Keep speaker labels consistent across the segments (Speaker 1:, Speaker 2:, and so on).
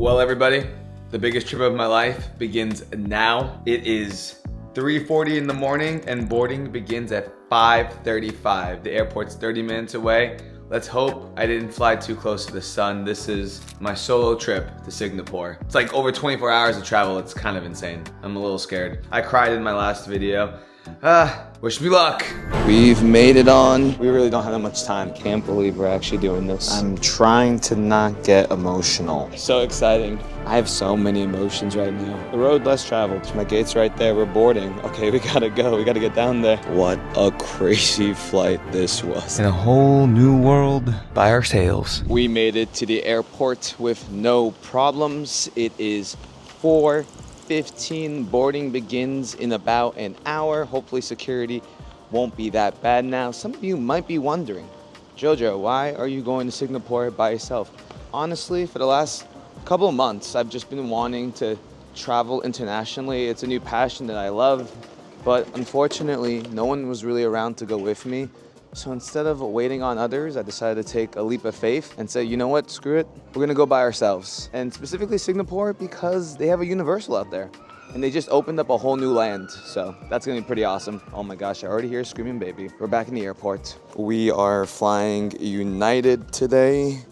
Speaker 1: Well, everybody, the biggest trip of my life begins now. It is 3:40 in the morning and boarding begins at 5:35. The airport's 30 minutes away. Let's hope I didn't fly too close to the sun. This is my solo trip to Singapore. It's like over 24 hours of travel. It's kind of insane. I'm a little scared. I cried in my last video. Wish me luck.
Speaker 2: We've made it on. We really don't have that much time. Can't believe we're actually doing this. I'm trying to not get emotional. So exciting. I have so many emotions right now. The road less traveled. My gate's right there. We're boarding. Okay, we gotta go. We gotta get down there. What a crazy flight this was.
Speaker 1: In a whole new world by ourselves.
Speaker 2: We made it to the airport with no problems. It is 4:15. Boarding begins in about an hour. Hopefully security won't be that bad now. Some of you might be wondering, Jojo, why are you going to Singapore by yourself? Honestly, for the last couple of months, I've just been wanting to travel internationally. It's a new passion that I love, but unfortunately, no one was really around to go with me. So instead of waiting on others, I decided to take a leap of faith and say, you know what, screw it. We're gonna go by ourselves. And specifically Singapore because they have a Universal out there. And they just opened up a whole new land. So that's gonna be pretty awesome. Oh my gosh, I already hear a screaming baby. We're back in the airport. We are flying United today.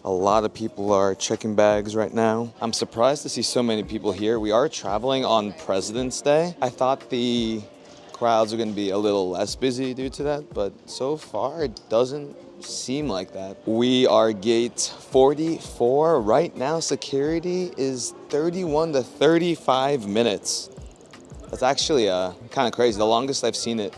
Speaker 2: A lot of people are checking bags right now. I'm surprised to see so many people here. We are traveling on President's Day. I thought the crowds are going to be a little less busy due to that, but so far it doesn't seem like that. We are gate 44 right now. Security is 31 to 35 minutes. That's actually kind of crazy. The longest I've seen it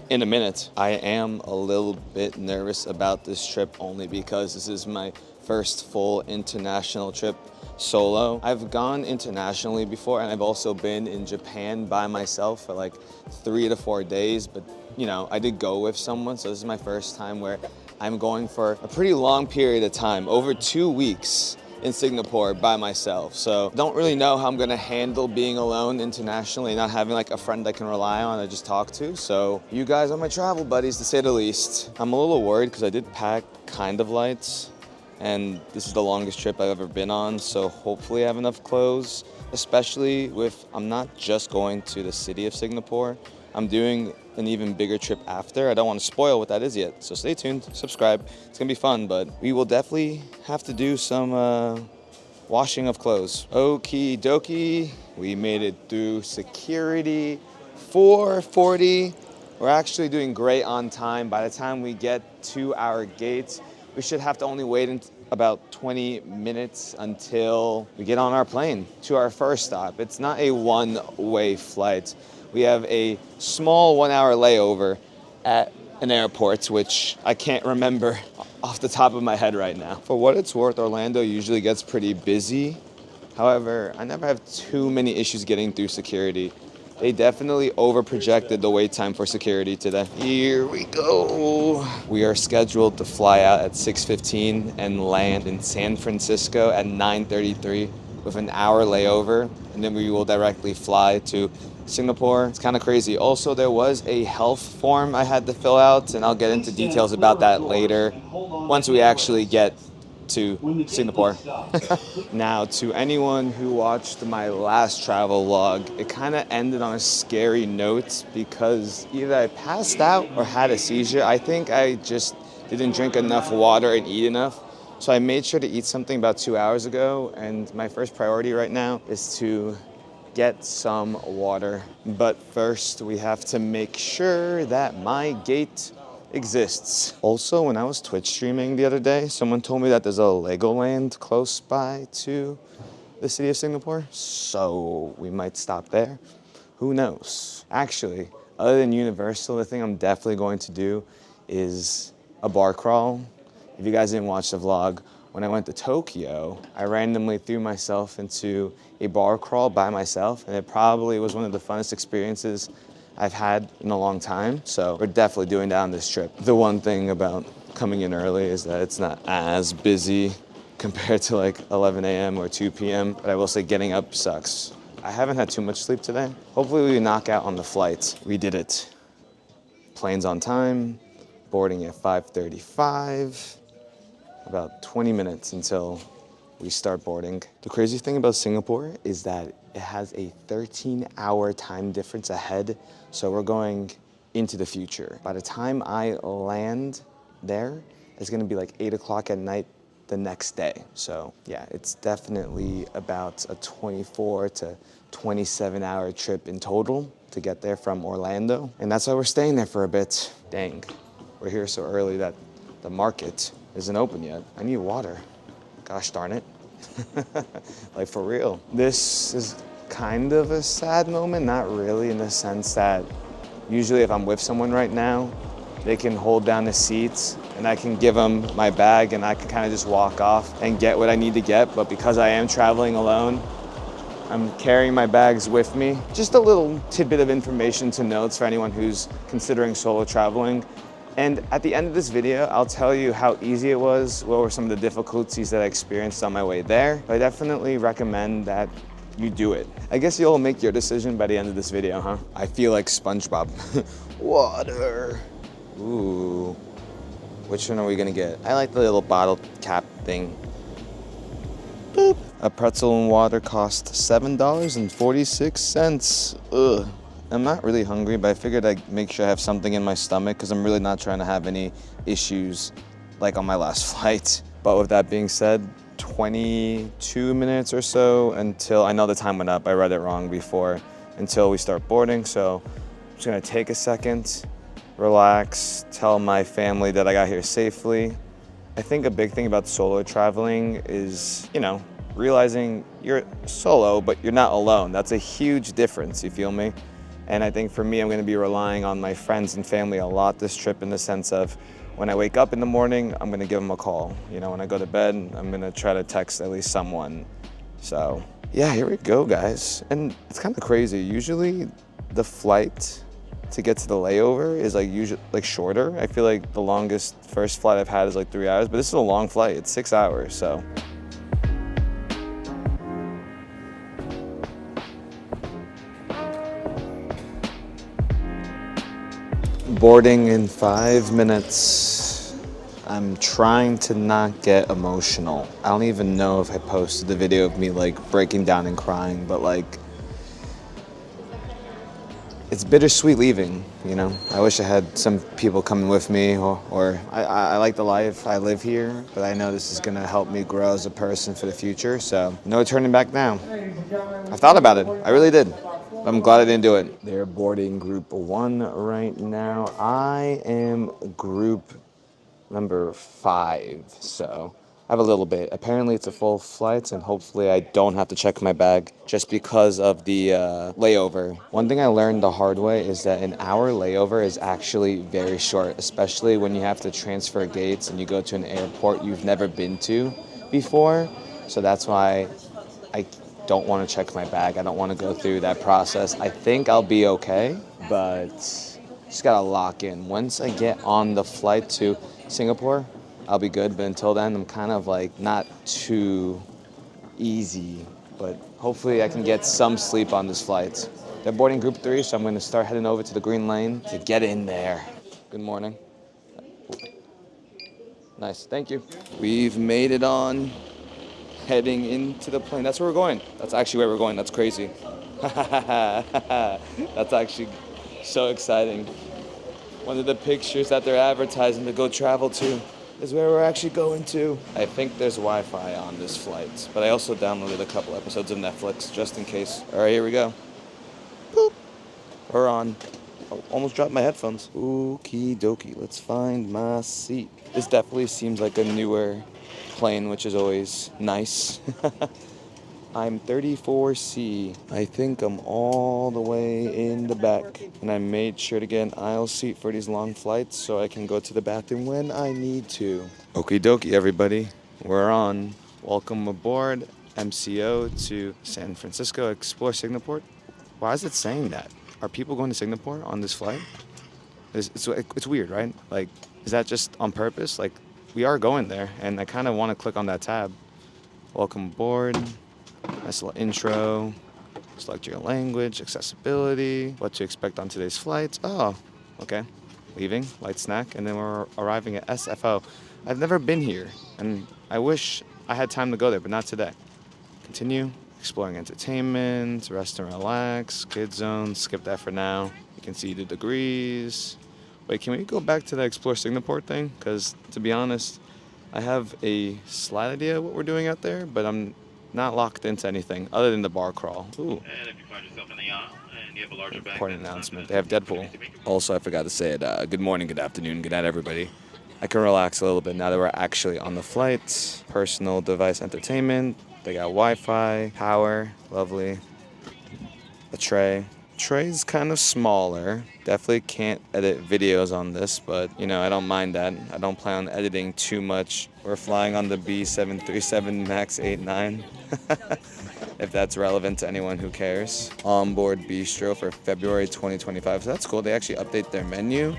Speaker 2: in a minute. I am a little bit nervous about this trip only because this is my first full international trip solo. I've gone internationally before, and I've also been in Japan by myself for like 3 to 4 days, but you know, I did go with someone, so this is my first time where I'm going for a pretty long period of time, over 2 weeks in Singapore by myself. So don't really know how I'm gonna handle being alone internationally, not having like a friend I can rely on or just talk to. So you guys are my travel buddies, to say the least. I'm a little worried because I did pack kind of light, and this is the longest trip I've ever been on, so hopefully I have enough clothes, especially with, I'm not just going to the city of Singapore, I'm doing an even bigger trip after. I don't want to spoil what that is yet, so stay tuned, subscribe, it's gonna be fun, but we will definitely have to do some washing of clothes. Okie dokie, we made it through security, 4:40. We're actually doing great on time. By the time we get to our gates, we should have to only wait in about 20 minutes until we get on our plane to our first stop. It's not a one-way flight. We have a small 1-hour layover at an airport, which I can't remember off the top of my head right now. For what it's worth, Orlando usually gets pretty busy. However, I never have too many issues getting through security. They definitely overprojected the wait time for security today. Here we go. We are scheduled to fly out at 6:15 and land in San Francisco at 9:33 with an hour layover, and then we will directly fly to Singapore. It's kind of crazy. Also, there was a health form I had to fill out, and I'll get into details about that later once we actually get to Singapore. Now, to anyone who watched my last travel vlog, it kind of ended on a scary note because either I passed out or had a seizure. I think I just didn't drink enough water and eat enough. So I made sure to eat something about 2 hours ago, and my first priority right now is to get some water. But first, we have to make sure that my gate exists. Also, when I was Twitch streaming the other day, someone told me that there's a Legoland close by to the city of Singapore, so we might stop there. Who knows? Actually, other than Universal, the thing I'm definitely going to do is a bar crawl. If you guys didn't watch the vlog, when I went to Tokyo, I randomly threw myself into a bar crawl by myself, and it probably was one of the funnest experiences I've had in a long time, so we're definitely doing that on this trip. The one thing about coming in early is that it's not as busy compared to like 11 a.m. or 2 p.m., but I will say getting up sucks. I haven't had too much sleep today. Hopefully we knock out on the flight. We did it. Plane's on time, boarding at 5:35. About 20 minutes until we start boarding. The crazy thing about Singapore is that it has a 13-hour time difference ahead, so we're going into the future. By the time I land there, it's gonna be like 8 o'clock at night the next day. So yeah, it's definitely about a 24 to 27-hour trip in total to get there from Orlando. And that's why we're staying there for a bit. Dang, we're here so early that the market isn't open yet. I need water. Gosh darn it. Like for real. This is kind of a sad moment, not really in the sense that usually if I'm with someone right now, they can hold down the seats and I can give them my bag and I can kind of just walk off and get what I need to get. But because I am traveling alone, I'm carrying my bags with me. Just a little tidbit of information to notes for anyone who's considering solo traveling. And at the end of this video, I'll tell you how easy it was, what were some of the difficulties that I experienced on my way there. But I definitely recommend that you do it. I guess you'll make your decision by the end of this video, huh? I feel like SpongeBob. Water. Ooh. Which one are we gonna get? I like the little bottle cap thing. Boop. A pretzel and water cost $7.46. Ugh. I'm not really hungry, but I figured I'd make sure I have something in my stomach because I'm really not trying to have any issues like on my last flight. But with that being said, 22 minutes or so until, I know the time went up, I read it wrong before, until we start boarding. So I'm just gonna take a second, relax, tell my family that I got here safely. I think a big thing about solo traveling is, realizing you're solo, but you're not alone. That's a huge difference, you feel me? And I think for me, I'm gonna be relying on my friends and family a lot this trip in the sense of when I wake up in the morning, I'm gonna give them a call. When I go to bed, I'm gonna try to text at least someone. So yeah, here we go, guys. And it's kind of crazy. Usually the flight to get to the layover is usually shorter. I feel like the longest first flight I've had is 3 hours, but this is a long flight. It's 6 hours, so. Boarding in 5 minutes. I'm trying to not get emotional. I don't even know if I posted the video of me breaking down and crying, but it's bittersweet leaving, I wish I had some people coming with me or I like the life, I live here, but I know this is gonna help me grow as a person for the future, so no turning back now. I thought about it, I really did. I'm glad I didn't do it. They're boarding group 1 right now. I am group number 5, so I have a little bit. Apparently it's a full flight and hopefully I don't have to check my bag just because of the layover. One thing I learned the hard way is that an hour layover is actually very short, especially when you have to transfer gates and you go to an airport you've never been to before. So that's why I don't want to check my bag. I don't want to go through that process. I think I'll be okay, but just gotta lock in. Once I get on the flight to Singapore, I'll be good. But until then, I'm kind of not too easy. But hopefully I can get some sleep on this flight. They're boarding group 3, so I'm gonna start heading over to the green lane to get in there. Good morning. Nice, thank you. We've made it on. Heading into the plane. That's where we're going. That's actually where we're going. That's crazy. That's actually so exciting. One of the pictures that they're advertising to go travel to is where we're actually going to. I think there's Wi-Fi on this flight, but I also downloaded a couple episodes of Netflix just in case. All right, here we go. Boop. We're on. Oh, almost dropped my headphones. Okie dokie. Let's find my seat. This definitely seems like a newer plane, which is always nice. I'm 34C. I think I'm all the way in the back. And I made sure to get an aisle seat for these long flights so I can go to the bathroom when I need to. Okie dokie, everybody. We're on. Welcome aboard MCO to San Fransisco Explore Singapore. Why is it saying that? Are people going to Singapore on this flight? It's weird, right? Is that just on purpose? We are going there, and I kind of want to click on that tab. Welcome aboard. Nice little intro. Select your language, accessibility, what to expect on today's flights. Oh, okay. Leaving, light snack, and then we're arriving at SFO. I've never been here, and I wish I had time to go there, but not today. Continue exploring entertainment, rest and relax, kids zone, skip that for now. You can see the degrees. Wait, can we go back to the Explore Singapore thing? Because to be honest, I have a slight idea of what we're doing out there, but I'm not locked into anything other than the bar crawl. Ooh.
Speaker 3: And if you find yourself in the aisle and you have a larger bag,
Speaker 2: Important announcement. They have Deadpool. Also, I forgot to say it. Good morning, good afternoon, good night, everybody. I can relax a little bit now that we're actually on the flight. Personal device entertainment. They got Wi-Fi, power, lovely. A tray. Tray's kind of smaller. Definitely can't edit videos on this, but I don't mind that. I don't plan on editing too much. We're flying on the B737 MAX 89. If that's relevant to anyone who cares. Onboard bistro for February 2025. So that's cool. They actually update their menu.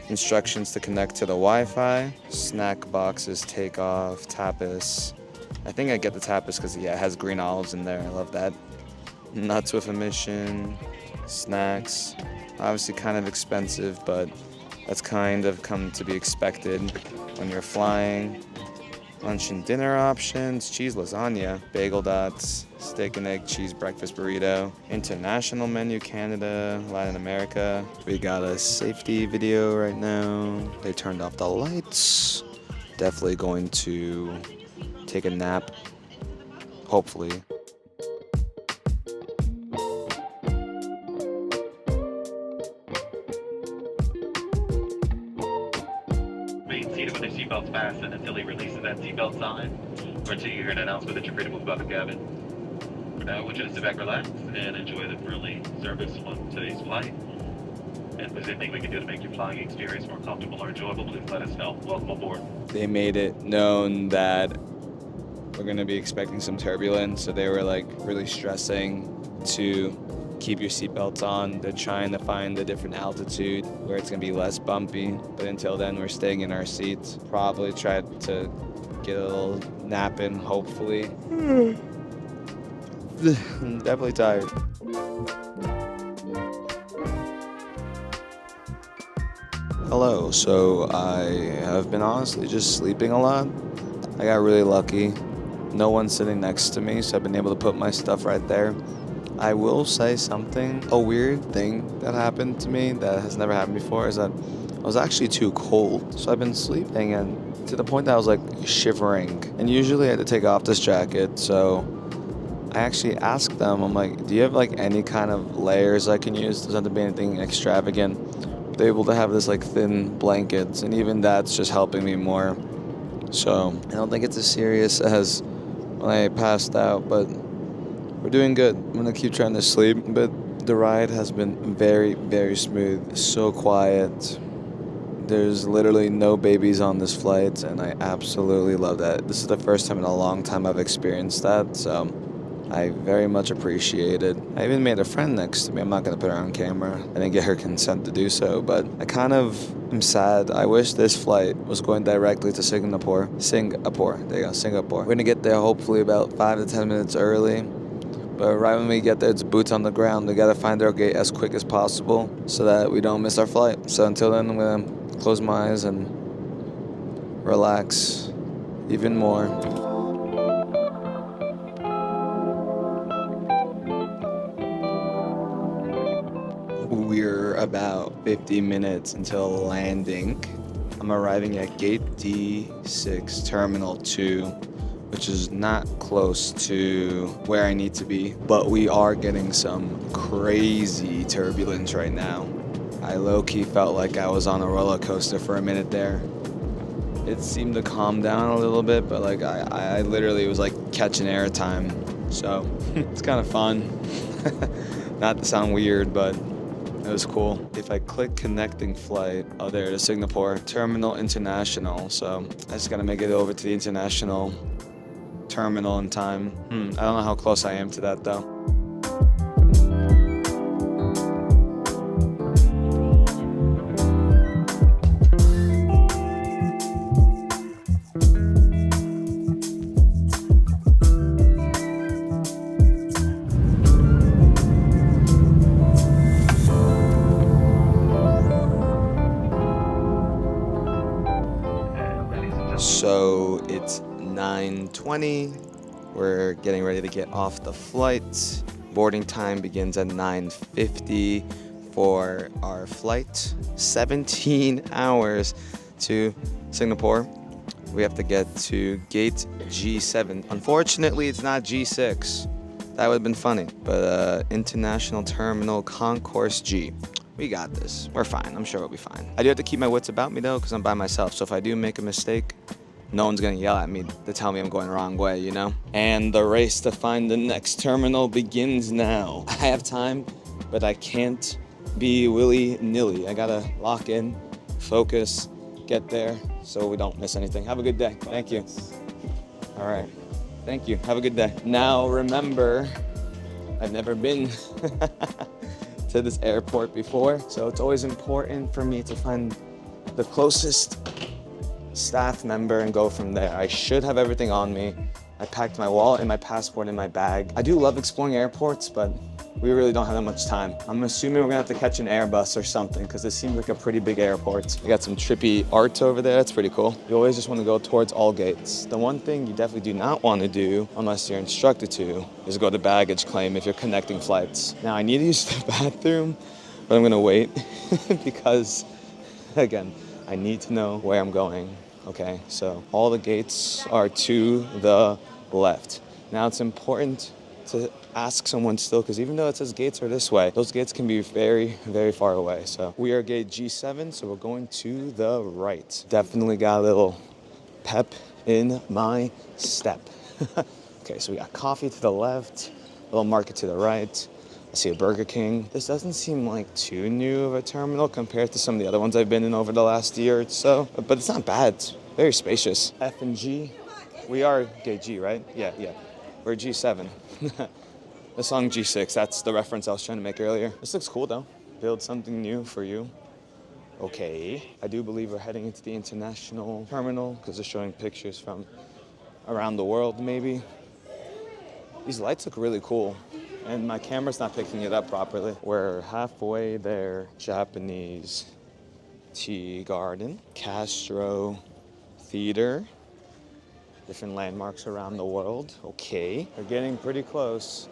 Speaker 2: Instructions to connect to the Wi-Fi. Snack boxes, takeoff, tapas. I think I get the tapas because, it has green olives in there. I love that. Nuts with a mission. Snacks. Obviously kind of expensive, but that's kind of come to be expected when you're flying. Lunch and dinner options, cheese lasagna, bagel dots, steak and egg cheese breakfast burrito, international menu, Canada, Latin America. We got a safety video right now. They turned off the lights. Definitely going to take a nap, hopefully.
Speaker 3: Remain seated with your seatbelts fastened until he releases that seatbelt sign, or until you hear an announcement that you're free to move about the cabin. For now, I want you to sit back, relax, and enjoy the friendly service on today's flight. And if there's anything we can do to make your flying experience more comfortable or enjoyable, please let us know. Welcome aboard.
Speaker 2: They made it known that we're going to be expecting some turbulence, so they were really stressing to keep your seatbelts on. They're trying to find a different altitude where it's going to be less bumpy, but until then we're staying in our seats. Probably try to get a little nap in, hopefully. I'm definitely tired. Hello, so I have been honestly just sleeping a lot. I got really lucky. No one's sitting next to me, so I've been able to put my stuff right there. I will say something. A weird thing that happened to me that has never happened before is that I was actually too cold. So I've been sleeping and to the point that I was shivering. And usually I had to take off this jacket, so I actually asked them, I'm like, do you have any kind of layers I can use? Doesn't have to be anything extravagant. They're able to have this thin blankets, and even that's just helping me more. So I don't think it's as serious as when I passed out, but we're doing good. I'm gonna keep trying to sleep, but the ride has been very, very smooth, so quiet. There's literally no babies on this flight, and I absolutely love that. This is the first time in a long time I've experienced that, so I very much appreciate it. I even made a friend next to me. I'm not gonna put her on camera. I didn't get her consent to do so, but I kind of am sad. I wish this flight was going directly to Singapore. There you go, Singapore. We're gonna get there hopefully about 5 to 10 minutes early. But right when we get there, it's boots on the ground. We gotta find our gate as quick as possible so that we don't miss our flight. So until then, I'm gonna close my eyes and relax even more. We're about 50 minutes until landing. I'm arriving at gate D6, terminal 2, which is not close to where I need to be, but we are getting some crazy turbulence right now. I low-key felt like I was on a roller coaster for a minute there. It seemed to calm down a little bit, but I literally was catching airtime, so it's kind of fun. Not to sound weird, but it was cool. If I click connecting flight, oh, there it is, Singapore, Terminal International. So I just gotta make it over to the international terminal in time. I don't know how close I am to that though. So it's 9:20. We're getting ready to get off the flight. Boarding time begins at 9:50 for our flight. 17 hours to Singapore. We have to get to gate G7. Unfortunately, it's not G6. That would have been funny. But International Terminal Concourse G. We got this. We're fine. I'm sure we'll be fine. I do have to keep my wits about me, though, because I'm by myself. So if I do make a mistake, no one's going to yell at me to tell me I'm going the wrong way, you know? And the race to find the next terminal begins now. I have time, but I can't be willy-nilly. I got to lock in, focus, get there so we don't miss anything. Have a good day. Thank you. All right. Thank you. Have a good day. Now, remember, I've never been to this airport before, so it's always important for me to find the closest staff member and go from there. I should have everything on me. I packed my wallet and my passport in my bag. I do love exploring airports, but we really don't have that much time. I'm assuming we're gonna have to catch an Airbus or something because this seems like a pretty big airport. We got some trippy art over there. That's pretty cool. You always just want to go towards all gates. The one thing you definitely do not want to do, unless you're instructed to, is go to baggage claim if you're connecting flights. Now, I need to use the bathroom, but I'm gonna wait because, again, I need to know where I'm going. Okay, so all the gates are to the left. Now, it's important to ask someone still, because even though it says gates are this way, those gates can be very, very far away. So we are gate G7, so we're going to the right. Definitely got a little pep in my step. Okay, so we got coffee to the left, a little market to the right. I see a Burger King. This doesn't seem like too new of a terminal compared to some of the other ones I've been in over the last year or so, but it's not bad. It's very spacious. F and G. We are gate G, right? Yeah. We're G7. The song G6, that's the reference I was trying to make earlier. This looks cool though. Build something new for you. Okay. I do believe we're heading into the international terminal because they're showing pictures from around the world maybe. These lights look really cool and my camera's not picking it up properly. We're halfway there. Japanese tea garden, Castro Theater. Different landmarks around the world. Okay, we're getting pretty close.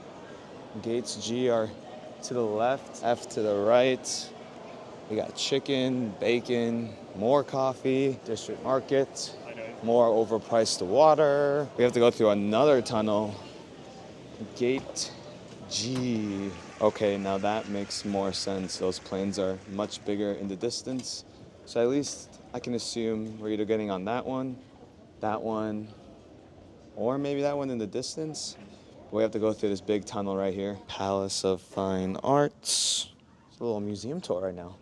Speaker 2: Gates G are to the left, F to the right. We got chicken, bacon, more coffee, district market, more overpriced water. We have to go through another tunnel. Gate G. Okay, now that makes more sense. Those planes are much bigger in the distance. So at least I can assume we're either getting on that one, or maybe that one in the distance. We have to go through this big tunnel right here. Palace of Fine Arts. It's a little museum tour right now.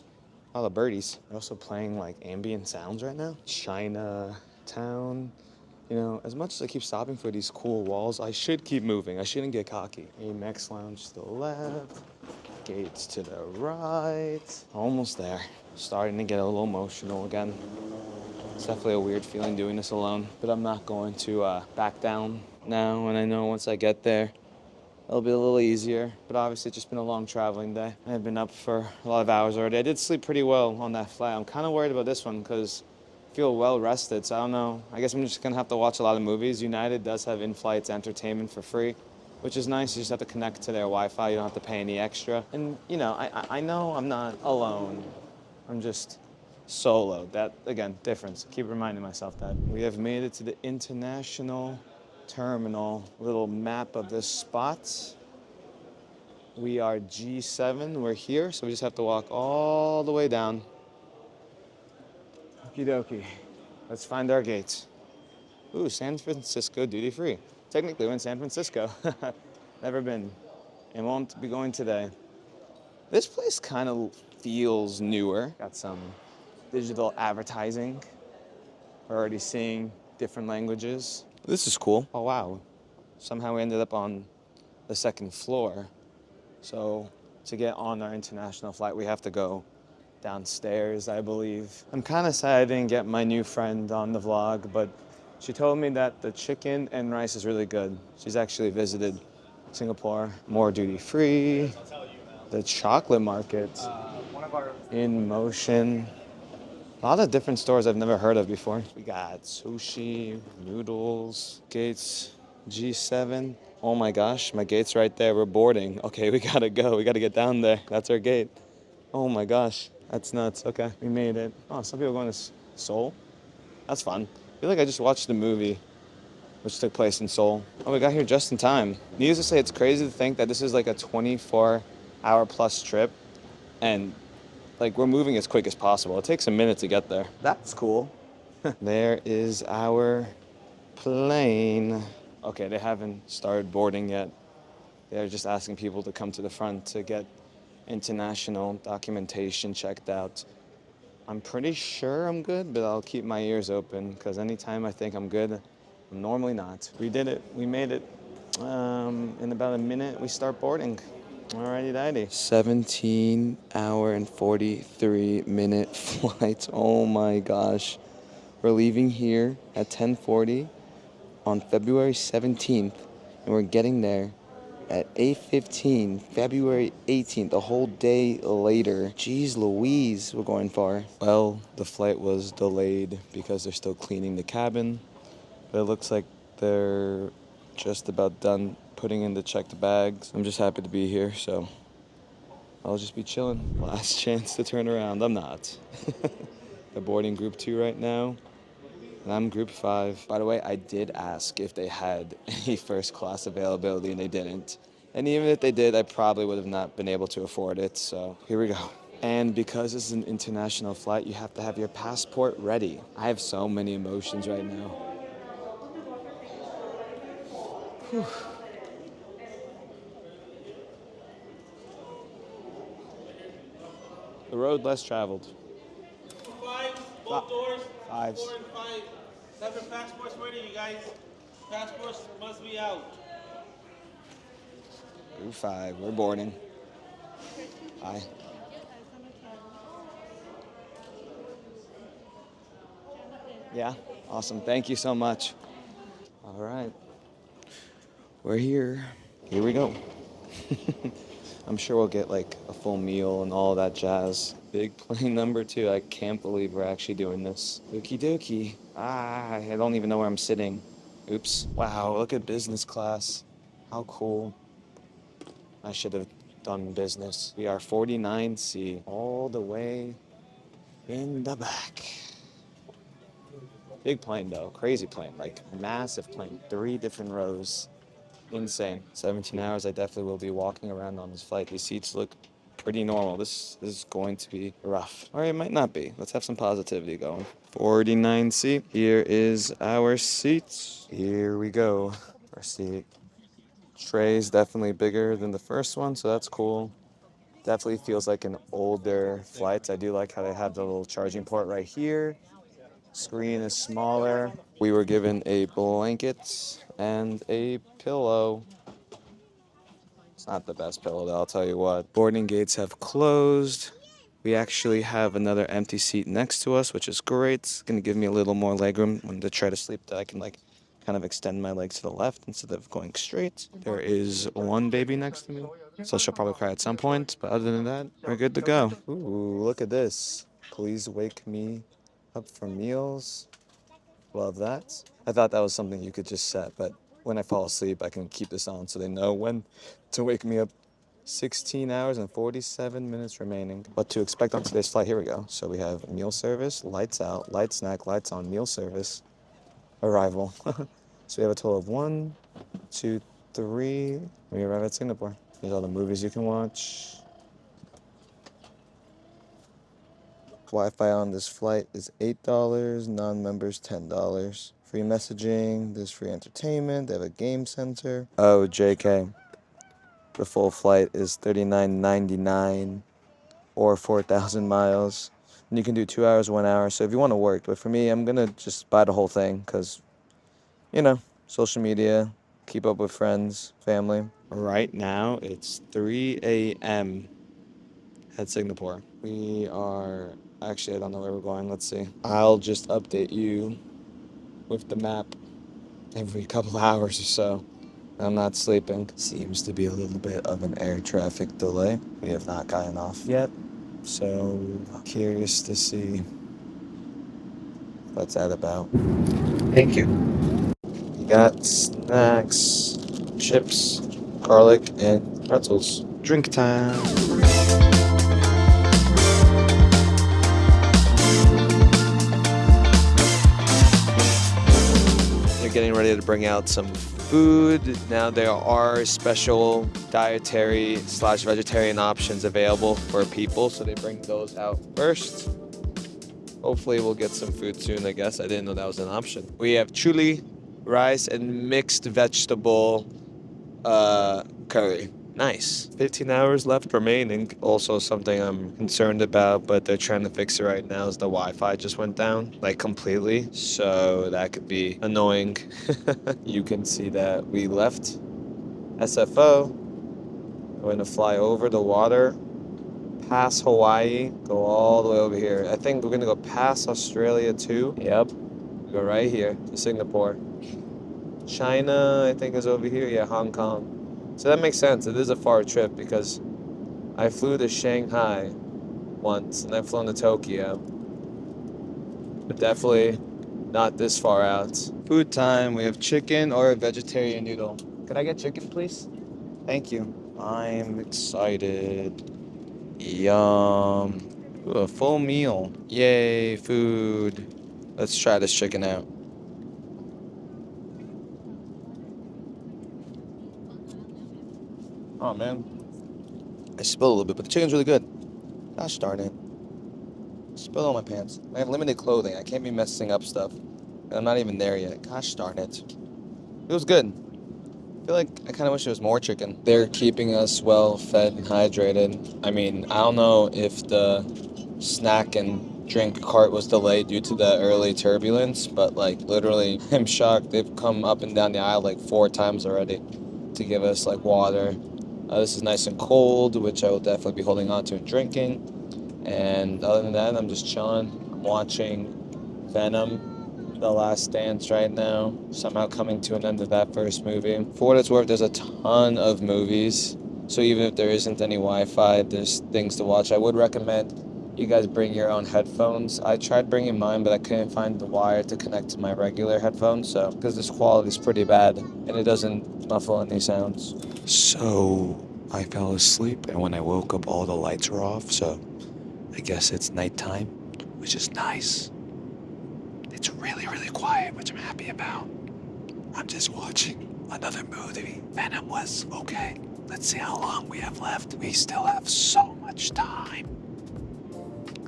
Speaker 2: All the birdies. They're also playing like ambient sounds right now. Chinatown. You know, as much as I keep stopping for these cool walls, I should keep moving. I shouldn't get cocky. Amex Lounge to the left. Gates to the right. Almost there. Starting to get a little emotional again. It's definitely a weird feeling doing this alone, but I'm not going to back down now, and I know once I get there, it'll be a little easier, but obviously it's just been a long traveling day. I've been up for a lot of hours already. I did sleep pretty well on that flight. I'm kind of worried about this one because I feel well rested, so I don't know. I guess I'm just going to have to watch a lot of movies. United does have in-flight entertainment for free, which is nice. You just have to connect to their Wi-Fi. You don't have to pay any extra. And, you know, I know I'm not alone. I'm just solo. That, again, difference. Keep reminding myself that. We have made it to the international terminal. Little map of the spots. We are G7. We're here, so we just have to walk all the way down. Okie dokie. Let's find our gates. Ooh, San Francisco duty free. Technically, we're in San Francisco. Never been and won't be going today. This place kind of feels newer. Got some digital advertising. We're already seeing different languages. This is cool. Oh, wow. Somehow we ended up on the second floor. So to get on our international flight, we have to go downstairs, I believe. I'm kind of sad I didn't get my new friend on the vlog, but she told me that the chicken and rice is really good. She's actually visited Singapore. More duty free. The chocolate market in motion. A lot of different stores I've never heard of before. We got sushi, noodles, gates, G7. Oh my gosh, my gate's right there. We're boarding. Okay, we gotta go. We gotta get down there. That's our gate. Oh my gosh, that's nuts. Okay, we made it. Oh, some people are going to Seoul. That's fun. I feel like I just watched a movie which took place in Seoul. Oh, we got here just in time. Needless to say, it's crazy to think that this is like a 24-hour plus trip, and like we're moving as quick as possible. It takes a minute to get there. That's cool. There is our plane. Okay, they haven't started boarding yet. They're just asking people to come to the front to get international documentation checked out. I'm pretty sure I'm good, but I'll keep my ears open because anytime I think I'm good, I'm normally not. We did it. We made it. In about a minute, we start boarding. Alrighty, dighty. 17-hour and 43-minute flight. Oh my gosh. We're leaving here at 10:40 on February 17th, and we're getting there at 8:15, February 18th, a whole day later. Jeez Louise, we're going far. Well, the flight was delayed because they're still cleaning the cabin, but it looks like they're just about done putting in the checked bags. I'm just happy to be here, so I'll just be chilling. Last chance to turn around. I'm not. They're boarding group 2 right now, and I'm group 5. By the way, I did ask if they had any first class availability, and they didn't. And even if they did, I probably would have not been able to afford it, so here we go. And because this is an international flight, you have to have your passport ready. I have so many emotions right now. Whew. The road less traveled.
Speaker 4: Fives, both doors.
Speaker 2: Fives.
Speaker 4: 4 and 5. Have your passports ready, you guys. Passports must be out.
Speaker 2: Group 5, we're boarding. Bye. Yeah, awesome. Thank you so much. All right. We're here. Here we go. I'm sure we'll get like a full meal and all that jazz. Big plane number 2. I can't believe we're actually doing this. Okie dokie. I don't even know where I'm sitting. Oops. Wow, look at business class. How cool. I should have done business. We are 49C, all the way in the back. Big plane though, crazy plane, like massive plane, 3 different rows. Insane. 17 hours, I definitely will be walking around on this flight. These seats look pretty normal. This is going to be rough. Or it might not be. Let's have some positivity going. 49C. Here is our seats. Here we go. Our seat. Tray is definitely bigger than the first one, so that's cool. Definitely feels like an older flight. I do like how they have the little charging port right here. Screen is smaller. We were given a blanket and a pillow. It's not the best pillow, though, I'll tell you what. Boarding gates have closed. We actually have another empty seat next to us, which is great. It's going to give me a little more legroom when to try to sleep, that I can like kind of extend my legs to the left instead of going straight. There is one baby next to me, so she'll probably cry at some point, but other than that, we're good to go. Ooh, look at this. Please wake me up for meals. Love that. I thought that was something you could just set, but when I fall asleep, I can keep this on so they know when to wake me up. 16 hours and 47 minutes remaining. What to expect on today's flight? Here we go. So we have meal service, lights out, light snack, lights on, meal service, arrival. So we have a total of 1, 2, 3. We arrive at Singapore. Here's all the movies you can watch. Wi-Fi on this flight is $8, non-members $10. Free messaging, there's free entertainment, they have a game center. Oh, JK. The full flight is $39.99 or 4,000 miles. And you can do 2 hours, 1 hour. So if you want to work, but for me, I'm going to just buy the whole thing because, you know, social media, keep up with friends, family. Right now, it's 3 a.m. at Singapore. We are, actually, I don't know where we're going. Let's see. I'll just update you with the map every couple hours or so. I'm not sleeping. Seems to be a little bit of an air traffic delay. We have not gotten off yet, so curious to see What's that about? Thank you. You got snacks, chips, garlic, and pretzels. Drink time. They're getting ready to bring out some food. Now there are special dietary / vegetarian options available for people, so they bring those out first. Hopefully we'll get some food soon, I guess. I didn't know that was an option. We have chili, rice, and mixed vegetable curry. Nice. 15 hours left remaining. Also something I'm concerned about, but they're trying to fix it right now, is the Wi-Fi just went down, like completely. So that could be annoying. You can see that we left SFO. We're going to fly over the water, past Hawaii, go all the way over here. I think we're going to go past Australia too. Yep. Go right here to Singapore. China, I think, is over here. Yeah, Hong Kong. So that makes sense. It is a far trip because I flew to Shanghai once and I've flown to Tokyo. But definitely not this far out. Food time. We have chicken or a vegetarian noodle. Could I get chicken, please? Thank you. I'm excited. Yum. Ooh, a full meal. Yay, food. Let's try this chicken out. Oh, man. I spilled a little bit, but the chicken's really good. Gosh darn it. Spilled on my pants. I have limited clothing. I can't be messing up stuff. And I'm not even there yet. Gosh darn it. It was good. I feel like I kind of wish there was more chicken. They're keeping us well fed and hydrated. I mean, I don't know if the snack and drink cart was delayed due to the early turbulence, but like literally, I'm shocked. They've come up and down the aisle like 4 times already to give us like water. This is nice and cold, which I will definitely be holding on to and drinking. And other than that, I'm just chilling. I'm watching Venom, The Last Dance right now. Somehow coming to an end of that first movie. For what it's worth, there's a ton of movies. So even if there isn't any Wi-Fi, there's things to watch. I would recommend you guys bring your own headphones. I tried bringing mine, but I couldn't find the wire to connect to my regular headphones. So, because this quality is pretty bad and it doesn't muffle any sounds. So, I fell asleep, and when I woke up, all the lights were off. So, I guess it's nighttime, which is nice. It's really, really quiet, which I'm happy about. I'm just watching another movie. Venom was okay. Let's see how long we have left. We still have so much time.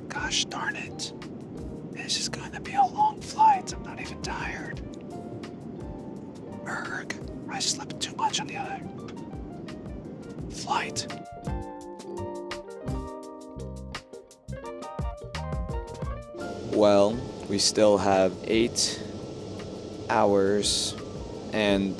Speaker 2: Gosh darn it. This is going to be a long flight. I'm not even tired. Erg. I slept too much on the other flight. Well, we still have 8 hours, and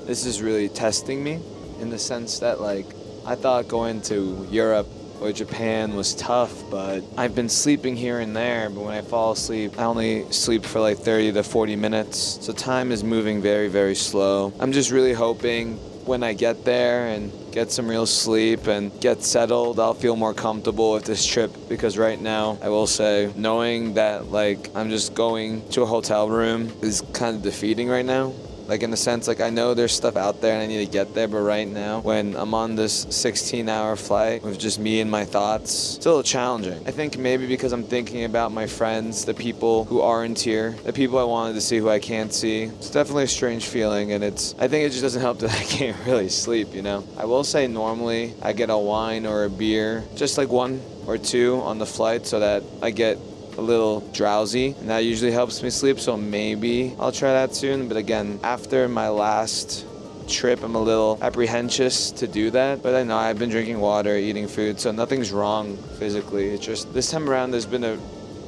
Speaker 2: this is really testing me in the sense that, like, I thought going to Europe or Japan was tough, but I've been sleeping here and there, but when I fall asleep, I only sleep for like 30 to 40 minutes. So time is moving very, very slow. I'm just really hoping when I get there and get some real sleep and get settled, I'll feel more comfortable with this trip, because right now, I will say, knowing that like I'm just going to a hotel room is kind of defeating right now. Like, in a sense, like, I know there's stuff out there and I need to get there, but right now, when I'm on this 16-hour flight with just me and my thoughts, it's a little challenging. I think maybe because I'm thinking about my friends, the people who aren't here, the people I wanted to see who I can't see. It's definitely a strange feeling, and I think it just doesn't help that I can't really sleep, you know? I will say normally I get a wine or a beer, just like 1 or 2 on the flight, so that I get a little drowsy, and that usually helps me sleep, so maybe I'll try that soon. But again, after my last trip, I'm a little apprehensive to do that, but I know I've been drinking water, eating food, so nothing's wrong physically. It's just this time around there's been a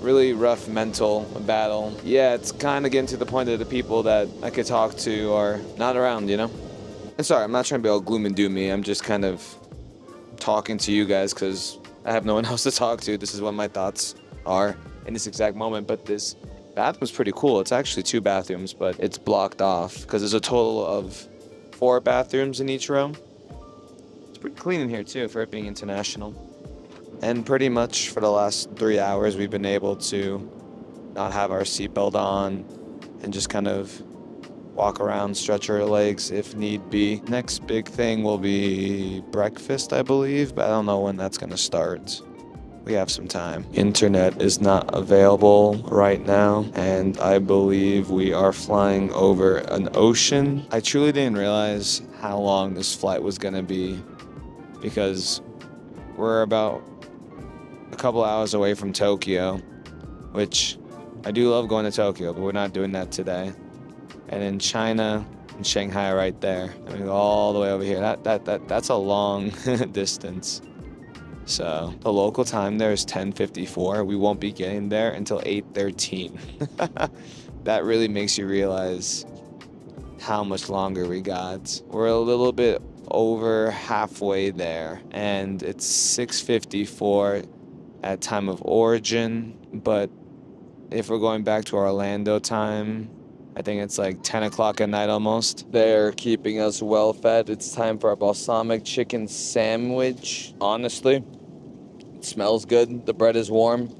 Speaker 2: really rough mental battle. Yeah, it's kind of getting to the point that the people that I could talk to are not around, you know? And sorry, I'm not trying to be all gloom and doomy. I'm just kind of talking to you guys because I have no one else to talk to. This is what my thoughts are in this exact moment. But this bathroom's pretty cool. It's actually 2 bathrooms, but it's blocked off because there's a total of 4 bathrooms in each row. It's pretty clean in here too for it being international. And pretty much for the last 3 hours we've been able to not have our seatbelt on, and just kind of walk around, stretch our legs if need be. Next big thing will be breakfast, I believe, but I don't know when that's gonna start. We have some time. Internet is not available right now, and I believe we are flying over an ocean. I truly didn't realize how long this flight was gonna be because we're about a couple hours away from Tokyo, which I do love going to Tokyo, but we're not doing that today. And in China, in Shanghai right there, and we go all the way over here. That's a long distance. So the local time there is 10:54. We won't be getting there until 8:13. That really makes you realize how much longer we got. We're a little bit over halfway there, and it's 6:54 at time of origin. But if we're going back to Orlando time, I think it's like 10 o'clock at night almost. They're keeping us well fed. It's time for a balsamic chicken sandwich. Honestly, it smells good. The bread is warm.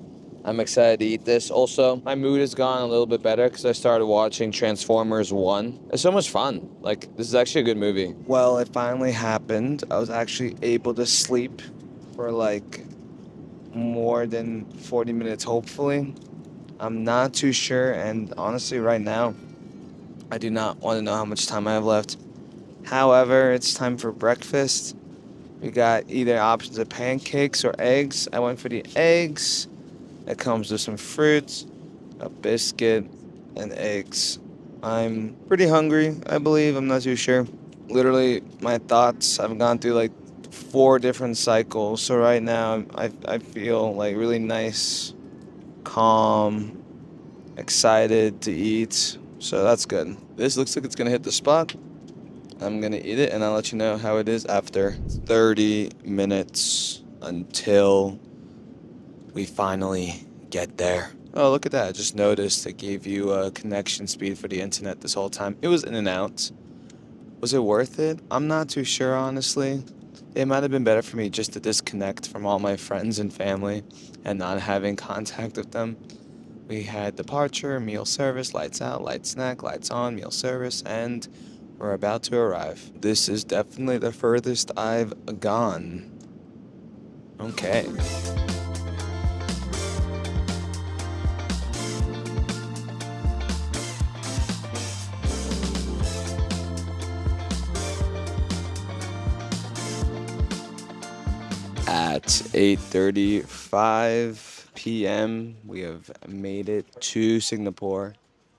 Speaker 2: I'm excited to eat this. Also, my mood has gone a little bit better because I started watching Transformers 1. It's so much fun. Like, this is actually a good movie. Well, it finally happened. I was actually able to sleep for like more than 40 minutes, hopefully. I'm not too sure, and honestly, right now, I do not want to know how much time I have left. However, it's time for breakfast. We got either options of pancakes or eggs. I went for the eggs. It comes with some fruits, a biscuit, and eggs. I'm pretty hungry, I believe. I'm not too sure. Literally, my thoughts, I've gone through like 4 different cycles. So right now, I feel like really nice, calm, excited to eat. So that's good. This looks like it's gonna hit the spot. I'm gonna eat it and I'll let you know how it is after 30 minutes until we finally get there. Oh, look at that. I just noticed it gave you a connection speed for the internet this whole time. It was in and out. Was it worth it? I'm not too sure, honestly. It might have been better for me just to disconnect from all my friends and family and not having contact with them. We had departure, meal service, lights out, light snack, lights on, meal service, and we're about to arrive. This is definitely the furthest I've gone. Okay. At 8:35 p.m., we have made it to Singapore,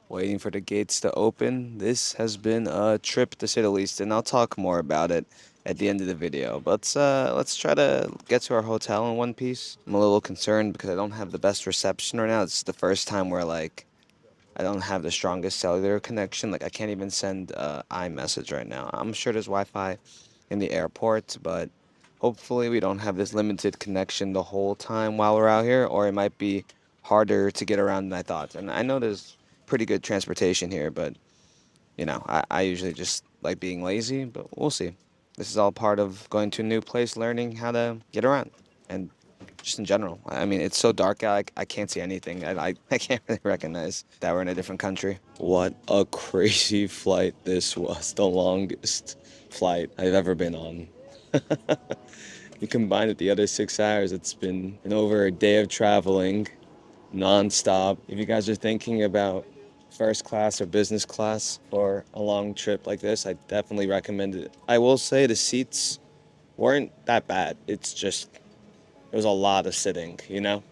Speaker 2: waiting for the gates to open. This has been a trip, to say the least, and I'll talk more about it at the end of the video. But let's try to get to our hotel in one piece. I'm a little concerned because I don't have the best reception right now. It's the first time where, like, I don't have the strongest cellular connection. Like, I can't even send iMessage right now. I'm sure there's Wi-Fi in the airport, but hopefully we don't have this limited connection the whole time while we're out here, or it might be harder to get around than I thought. And I know there's pretty good transportation here, but, you know, I usually just like being lazy, but we'll see. This is all part of going to a new place, learning how to get around, and just in general. I mean, it's so dark out, I can't see anything. I can't really recognize that we're in a different country. What a crazy flight this was. The longest flight I've ever been on. You combine it the other 6 hours, it's been over a day of traveling non-stop. If you guys are thinking about first class or business class for a long trip like this, I definitely recommend it. I will say the seats weren't that bad. It's just, it was a lot of sitting, you know?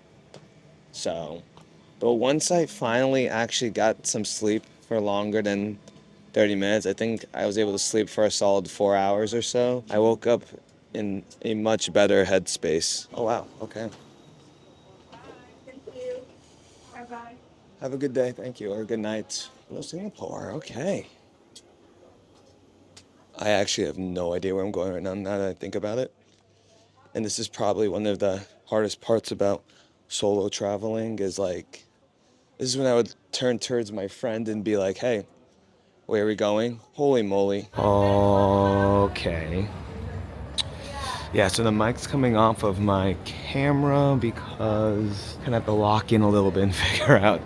Speaker 2: So, but once I finally actually got some sleep for longer than 30 minutes, I think I was able to sleep for a solid 4 hours or so. I woke up in a much better headspace. Oh, wow. Okay.
Speaker 5: Thank you. Bye-bye.
Speaker 2: Have a good day. Thank you. Or good night. Hello, Singapore. Okay. I actually have no idea where I'm going right now that I think about it. And this is probably one of the hardest parts about solo traveling is like, this is when I would turn towards my friend and be like, hey, where are we going? Holy moly. Okay. Yeah, so the mic's coming off of my camera because I'm gonna have to lock in a little bit and figure out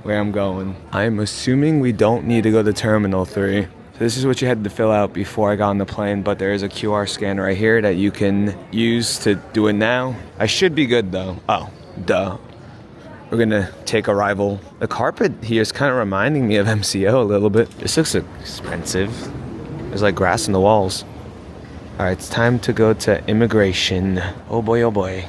Speaker 1: where I'm going. I'm assuming we don't need to go to Terminal 3. So this is what you had to fill out before I got on the plane, but there is a QR scan right here that you can use to do it now. I should be good though. Oh, duh. We're gonna take arrival. The carpet here is kind of reminding me of MCO a little bit. This looks expensive. There's like grass in the walls. All right, it's time to go to immigration. Oh boy, oh boy.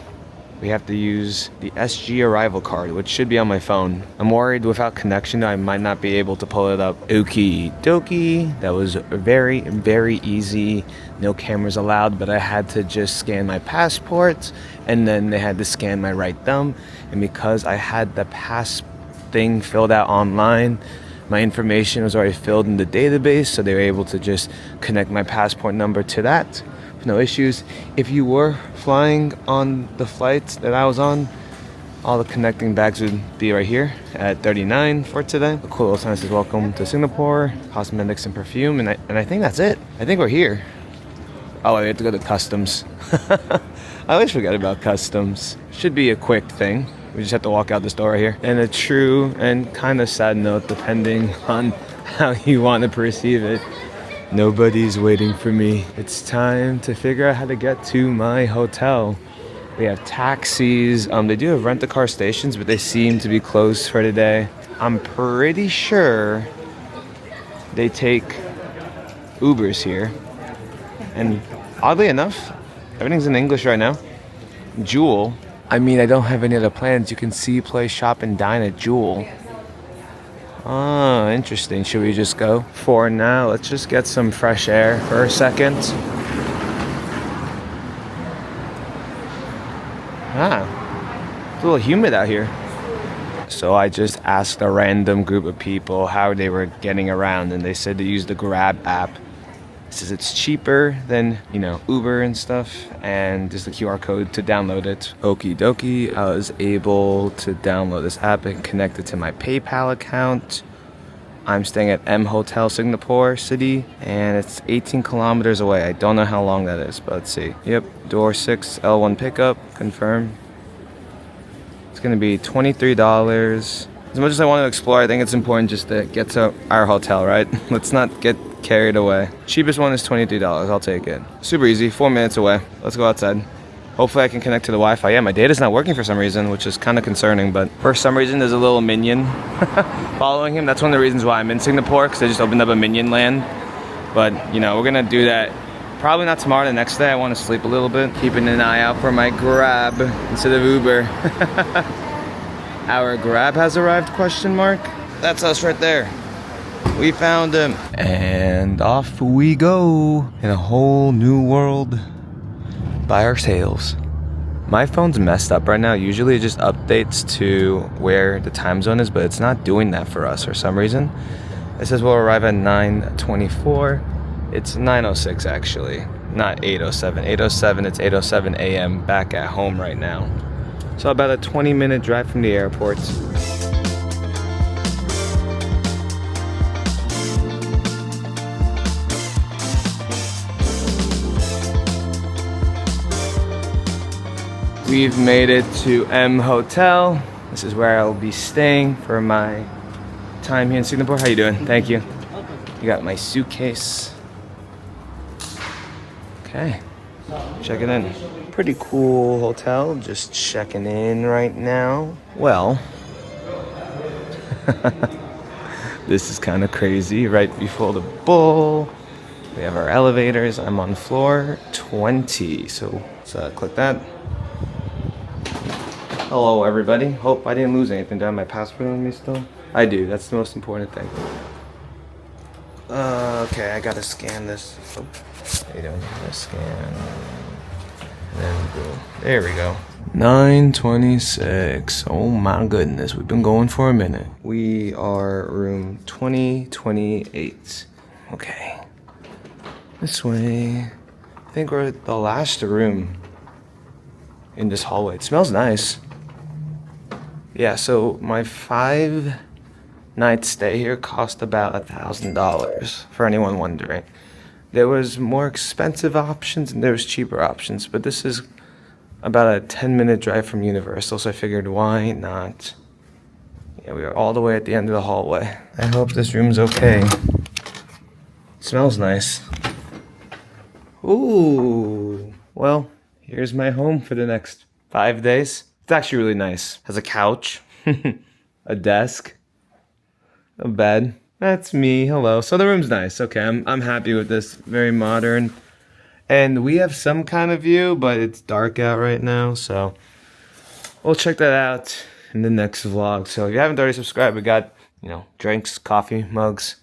Speaker 1: We have to use the SG arrival card, which should be on my phone. I'm worried without connection, I might not be able to pull it up. Okie dokie. That was very, very easy. No cameras allowed, but I had to just scan my passport, and then they had to scan my right thumb. And because I had the pass thing filled out online, my information was already filled in the database, so they were able to just connect my passport number to that. No issues. If you were flying on the flights that I was on, all the connecting bags would be right here at 39 for today. A cool little sign says welcome to Singapore, cosmetics and perfume, and I think that's it. I think we're here. Oh, we have to go to customs. I always forget about customs. Should be a quick thing. We just have to walk out this door right here. And a true and kind of sad note, depending on how you want to perceive it. Nobody's waiting for me. It's time to figure out how to get to my hotel. We have taxis. They do have rent-a-car stations, but they seem to be closed for today. I'm pretty sure they take Ubers here. And oddly enough, everything's in English right now. Jewel. I mean, I don't have any other plans. You can see, play, shop, and dine at Jewel. Oh, interesting. Should we just go? For now, let's just get some fresh air for a second. It's a little humid out here. So I just asked a random group of people how they were getting around, and they said to use the Grab app. It says it's cheaper than, Uber and stuff, and there's the QR code to download it. Okie dokie, I was able to download this app and connect it to my PayPal account. I'm staying at M Hotel Singapore City, and it's 18 kilometers away. I don't know how long that is, but let's see. Yep, door 6, L1 pickup, confirm. It's gonna be $23. As much as I want to explore, I think it's important just to get to our hotel, right? Let's not get carried away. Cheapest one is $23. I'll take it. Super easy, 4 minutes away. Let's go outside. Hopefully I can connect to the Wi-Fi. Yeah, my data's not working for some reason, which is kind of concerning, but for some reason there's a little minion following him. That's one of the reasons why I'm in Singapore, because they just opened up a minion land. But, we're gonna do that probably not tomorrow, the next day. I want to sleep a little bit. Keeping an eye out for my Grab instead of Uber. Our Grab has arrived, question mark? That's us right there. We found him. And off we go in a whole new world by ourselves. My phone's messed up right now. Usually it just updates to where the time zone is, but it's not doing that for us for some reason. It says we'll arrive at 9:24. It's 9:06 actually, not 8:07. 8:07, it's 8:07 a.m. back at home right now. So about a 20-minute drive from the airport. We've made it to M Hotel. This is where I'll be staying for my time here in Singapore. How you doing? Thank you. You got my suitcase. Okay, checking in. Pretty cool hotel, just checking in right now. Well, this is kind of crazy. Right before the bull, we have our elevators. I'm on floor 20, so let's click that. Hello everybody, hope I didn't lose anything. Do I have my passport on me still? I do, that's the most important thing. Okay, I gotta scan this. Oh, how you doing? Scan. And then boom. There we go. 9:26. Oh my goodness, we've been going for a minute. We are room 2028. Okay. This way. I think we're at the last room in this hallway. It smells nice. Yeah, so my 5-night stay here cost about $1,000 for anyone wondering. There was more expensive options and there was cheaper options, but this is about a 10-minute drive from Universal, so I figured why not,
Speaker 2: Yeah, we are all the way at the end of the hallway. I hope this room's okay. It smells nice. Ooh. Well, here's my home for the next 5 days. It's actually really nice. Has a couch, a desk, a bed. That's me. Hello. So the room's nice. Okay, I'm happy with this. Very modern. And we have some kind of view, but it's dark out right now, so we'll check that out in the next vlog. So if you haven't already subscribed, we got, drinks, coffee, mugs.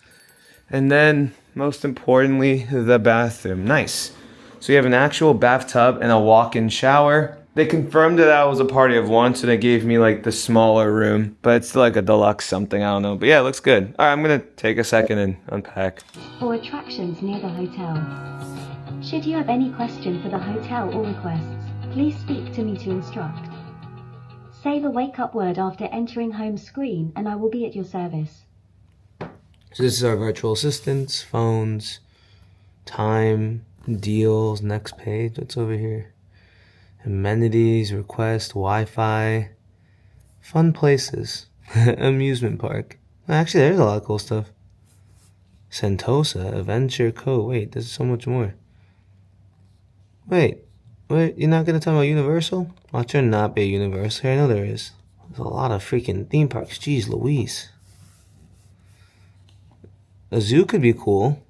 Speaker 2: And then, most importantly, the bathroom. Nice. So you have an actual bathtub and a walk-in shower. They confirmed that I was a party of one, so they gave me like the smaller room. But it's like a deluxe something, I don't know. But yeah, it looks good. All right, I'm gonna take a second and unpack.
Speaker 6: For attractions near the hotel. Should you have any question for the hotel or requests, please speak to me to instruct. Say the wake-up word after entering home screen and I will be at your service.
Speaker 2: So this is our virtual assistants, phones, time, deals, next page. What's over here? Amenities, request, Wi-Fi, fun places, amusement park. Actually, there's a lot of cool stuff. Sentosa, Adventure Cove. Wait, there's so much more. Wait, you're not gonna talk about Universal? Watch there not be a Universal here. I know there is. There's a lot of freaking theme parks. Jeez Louise. A zoo could be cool.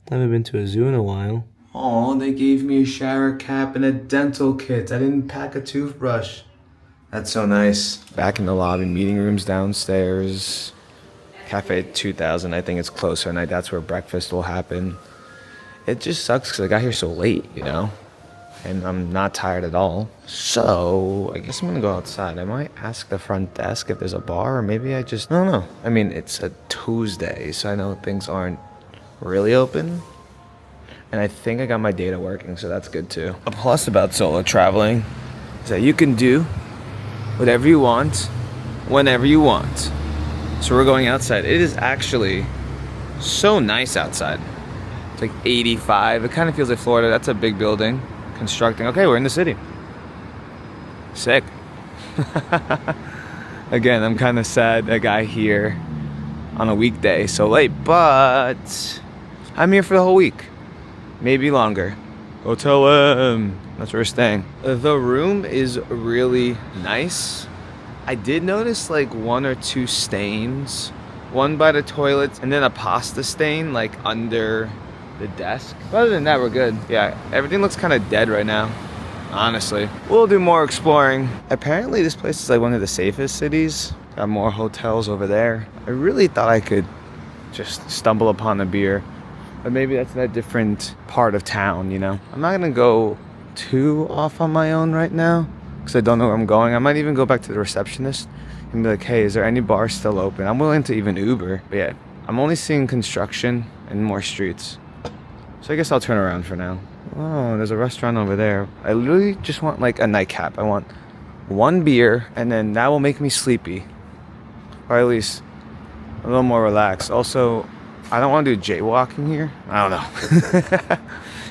Speaker 2: Haven't been to a zoo in a while. Oh, they gave me a shower cap and a dental kit. I didn't pack a toothbrush. That's so nice. Back in the lobby, meeting rooms downstairs. Cafe 2000, I think it's closer, and that's where breakfast will happen. It just sucks because I got here so late, and I'm not tired at all. So I guess I'm gonna go outside. I might ask the front desk if there's a bar, or maybe I don't know. I mean, it's a Tuesday, so I know things aren't really open. And I think I got my data working, so that's good too. A plus about solo traveling is that you can do whatever you want, whenever you want. So we're going outside. It is actually so nice outside. It's like 85. It kind of feels like Florida. That's a big building. Constructing. Okay, we're in the city. Sick. Again, I'm kind of sad I got here on a weekday so late, but I'm here for the whole week. Maybe longer. Go tell them. That's where we're staying. The room is really nice. I did notice like 1 or 2 stains. One by the toilet and then a pasta stain like under the desk. Other than that, we're good. Yeah, everything looks kind of dead right now, honestly. We'll do more exploring. Apparently this place is like one of the safest cities. Got more hotels over there. I really thought I could just stumble upon a beer. But maybe that's in a different part of town, I'm not gonna go too off on my own right now because I don't know where I'm going. I might even go back to the receptionist and be like, hey, is there any bars still open? I'm willing to even Uber. But yeah, I'm only seeing construction and more streets. So I guess I'll turn around for now. Oh, there's a restaurant over there. I literally just want like a nightcap. I want 1 beer and then that will make me sleepy. Or at least a little more relaxed. Also, I don't want to do jaywalking here. I don't know.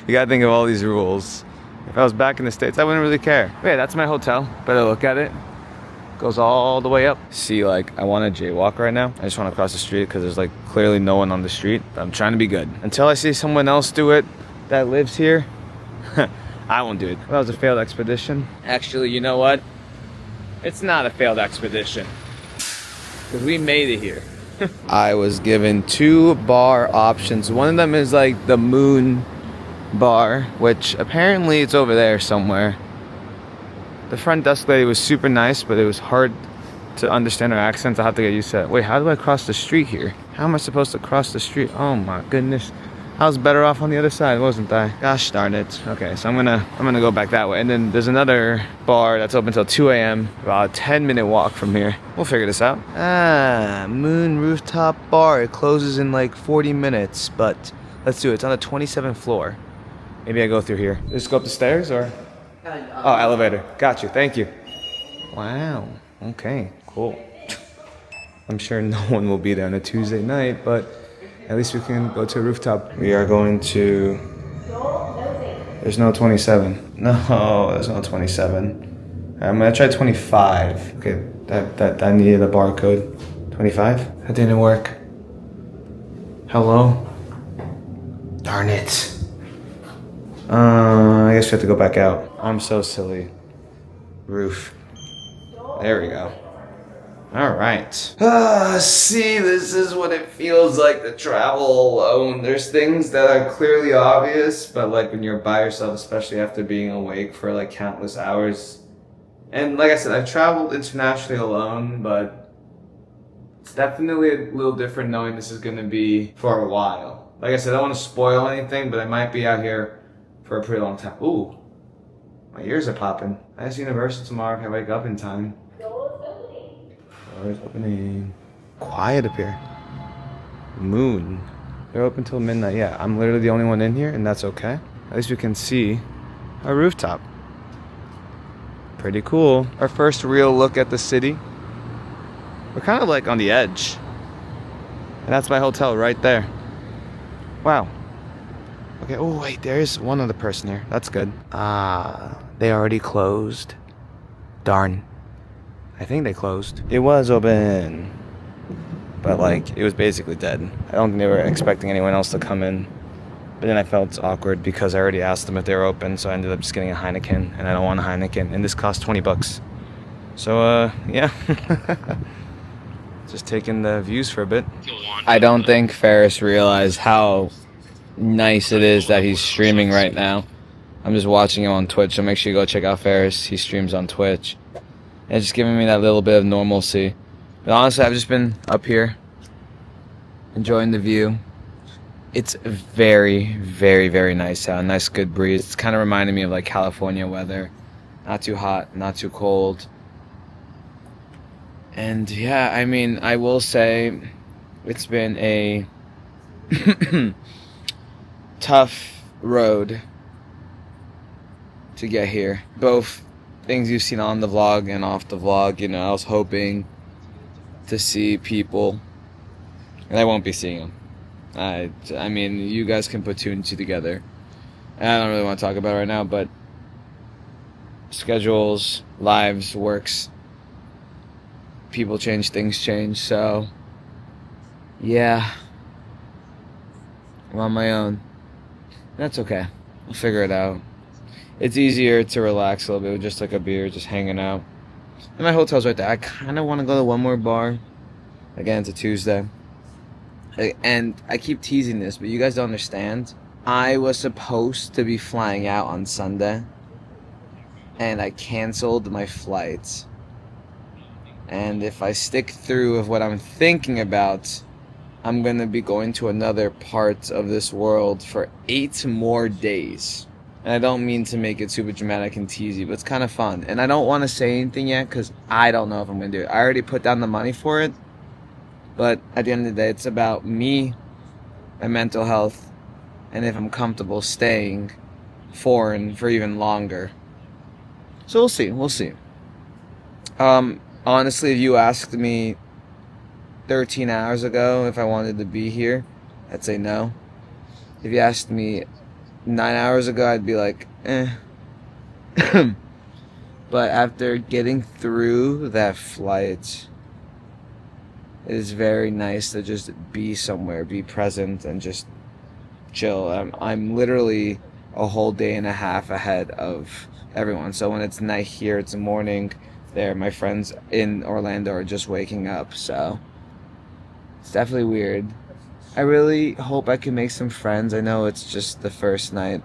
Speaker 2: You gotta think of all these rules. If I was back in the States, I wouldn't really care. But yeah, that's my hotel. Better look at it. Goes all the way up. See, like, I want to jaywalk right now. I just want to cross the street because there's like clearly no one on the street. But I'm trying to be good. Until I see someone else do it that lives here, I won't do it. That was a failed expedition. Actually, you know what? It's not a failed expedition. Because we made it here. I was given 2 bar options. One of them is like the Moon Bar, which apparently it's over there somewhere. The front desk lady was super nice, but it was hard to understand her accents. I'll have to get used to that. Wait, how do I cross the street here? How am I supposed to cross the street? Oh my goodness. I was better off on the other side, wasn't I? Gosh darn it. Okay, so I'm gonna go back that way. And then there's another bar that's open till 2 a.m. About a 10-minute walk from here. We'll figure this out. Moon Rooftop Bar. It closes in like 40 minutes, but let's do it. It's on the 27th floor. Maybe I go through here. Just go up the stairs or? Oh, elevator. Got you. Thank you. Wow. Okay, cool. I'm sure no one will be there on a Tuesday night, but at least we can go to a rooftop. We are going to... There's no 27. No, there's no 27.
Speaker 1: I'm gonna try 25. Okay, that needed a barcode. 25? That didn't work. Hello? Darn it. I guess we have to go back out. I'm so silly. Roof. There we go. Alright. See, this is what it feels like to travel alone. There's things that are clearly obvious, but like when you're by yourself, especially after being awake for like countless hours. And like I said, I've traveled internationally alone, but it's definitely a little different knowing this is gonna be for a while. Like I said, I don't want to spoil anything, but I might be out here for a pretty long time. Ooh, my ears are popping. I have Universal tomorrow if I wake up in time. Doors opening. Quiet up here. Moon. They're open till midnight. Yeah, I'm literally the only one in here, and that's okay. At least we can see a rooftop. Pretty cool. Our first real look at the city. We're kind of like on the edge. And that's my hotel right there. Wow. Okay, oh wait, there's one other person here. That's good. They already closed. Darn. I think they closed. It was open. But like, it was basically dead. I don't think they were expecting anyone else to come in. But then I felt awkward because I already asked them if they were open, so I ended up just getting a Heineken, and I don't want a Heineken, and this cost $20. So, yeah. Just taking the views for a bit. I don't think Ferris realized how nice it is that he's streaming right now. I'm just watching him on Twitch, so make sure you go check out Ferris. He streams on Twitch. And it's just giving me that little bit of normalcy. But honestly, I've just been up here, enjoying the view. It's very, very, very nice out. Nice, good breeze. It's kind of reminding me of like California weather. Not too hot, not too cold. And yeah, I mean, I will say it's been a tough road to get here. Both things you've seen on the vlog and off the vlog. You know, I was hoping to see people, and I won't be seeing them. I mean, you guys can put two and two together. And I don't really want to talk about it right now, but schedules, lives, works, people change, things change. So, yeah, I'm on my own. That's okay. I'll figure it out. It's easier to relax a little bit with just like a beer, just hanging out. And my hotel's right there. I kind of want to go to one more bar. Again, it's a Tuesday. And I keep teasing this, but you guys don't understand. I was supposed to be flying out on Sunday, and I canceled my flights. And if I stick through with what I'm thinking about, I'm going to be going to another part of this world for 8 more days. And I don't mean to make it super dramatic and teasy, but it's kind of fun. And I don't want to say anything yet because I don't know if I'm going to do it. I already put down the money for it. But at the end of the day, it's about me, my mental health, and if I'm comfortable staying foreign for even longer. So we'll see. We'll see. Honestly, if you asked me 13 hours ago if I wanted to be here, I'd say no. If you asked me 9 hours ago, I'd be like, eh. But after getting through that flight, it is very nice to just be somewhere, be present, and just chill. I'm literally a whole day and a half ahead of everyone. So when it's night here, it's morning there. My friends in Orlando are just waking up, so it's definitely weird. I really hope I can make some friends. I know it's just the first night.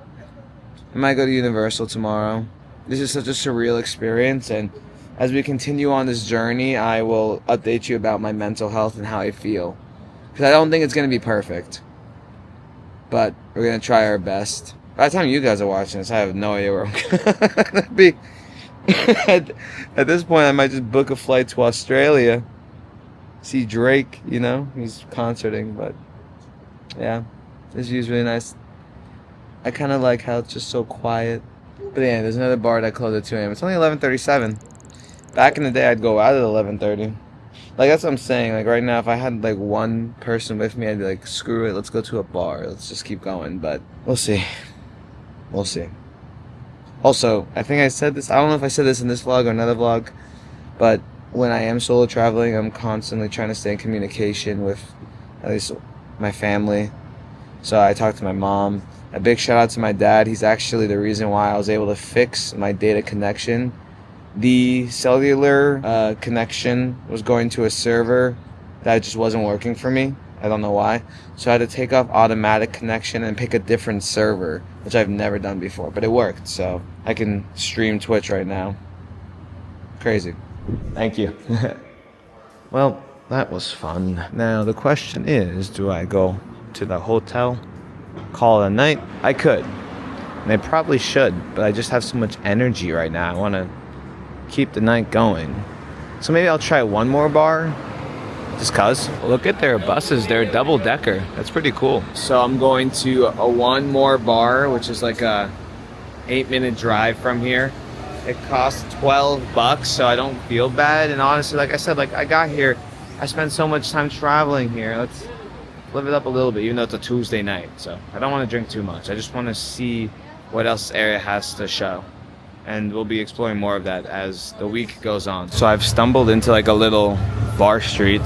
Speaker 1: I might go to Universal tomorrow. This is such a surreal experience, and as we continue on this journey, I will update you about my mental health and how I feel. Because I don't think it's going to be perfect. But we're going to try our best. By the time you guys are watching this, I have no idea where I'm going to be. At this point, I might just book a flight to Australia. See Drake, you know? He's concerting, but yeah. This view's really nice. I kind of like how it's just so quiet. But yeah, there's another bar that closed at 2 a.m. It's only 11:37. Back in the day, I'd go out at 11:30. Like, that's what I'm saying. Like, right now, if I had, like, one person with me, I'd be like, screw it, let's go to a bar. Let's just keep going. But we'll see. We'll see.
Speaker 2: Also, I think I said this, I don't know if I said this in this vlog or another vlog, but when I am solo traveling, I'm constantly trying to stay in communication with at least my family. So I talked to my mom. A big shout out to my dad. He's actually the reason why I was able to fix my data connection. The cellular connection was going to a server that just wasn't working for me. I don't know why. So I had to take off automatic connection and pick a different server, which I've never done before, but it worked. So I can stream Twitch right now. Crazy. Thank you. Well, that was fun. Now the question is, do I go to the hotel, call it a night? I could, and I probably should, but I just have so much energy right now. I want to keep the night going. So maybe I'll try one more bar, just cause. Look at their buses, they're double decker. That's pretty cool. So I'm going to a one more bar, which is like a 8-minute drive from here. It costs $12, so I don't feel bad. And honestly, like I said, like I got here, I spent so much time traveling here. Let's live it up a little bit, even though it's a Tuesday night. So I don't want to drink too much. I just want to see what else the area has to show. And we'll be exploring more of that as the week goes on. So I've stumbled into like a little bar street.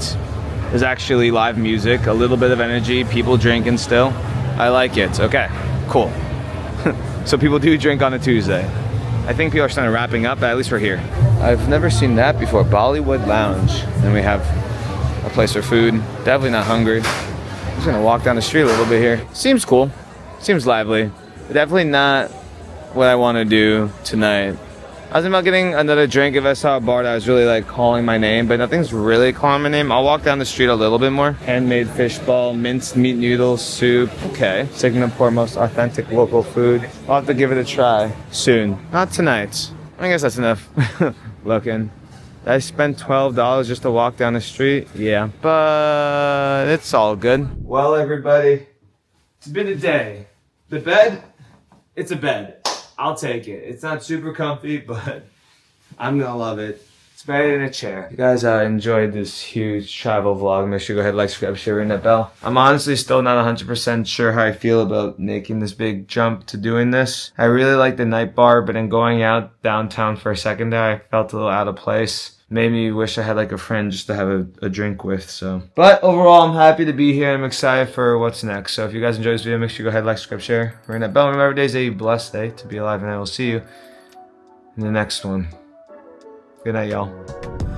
Speaker 2: There's actually live music, a little bit of energy, people drinking still. I like it. Okay, cool. So people do drink on a Tuesday. I think people are starting wrapping up, but at least we're here. I've never seen that before. Bollywood Lounge. And we have a place for food. Definitely not hungry. I'm just gonna walk down the street a little bit here. Seems cool. Seems lively. But definitely not what I want to do tonight. I was thinking about getting another drink if I saw a bar that was really like calling my name, but nothing's really calling my name. I'll walk down the street a little bit more. Handmade fishball, minced meat noodles, soup. Okay. Singapore, most authentic local food. I'll have to give it a try soon. Not tonight. I guess that's enough looking. I spent $12 just to walk down the street. Yeah, but it's all good. Well, everybody, it's been a day. The bed, it's a bed. I'll take it. It's not super comfy, but I'm gonna love it. It's better than a chair. If you guys enjoyed this huge travel vlog, make sure you go ahead, like, subscribe, share, ring that bell. I'm honestly still not 100% sure how I feel about making this big jump to doing this. I really like the night bar, but in going out downtown for a second there, I felt a little out of place. Made me wish I had like a friend just to have a drink with, so. But overall, I'm happy to be here. I'm excited for what's next. So if you guys enjoyed this video, make sure you go ahead, like, subscribe, share, ring that bell. Remember, every day is a blessed day to be alive, and I will see you in the next one. Good night, y'all.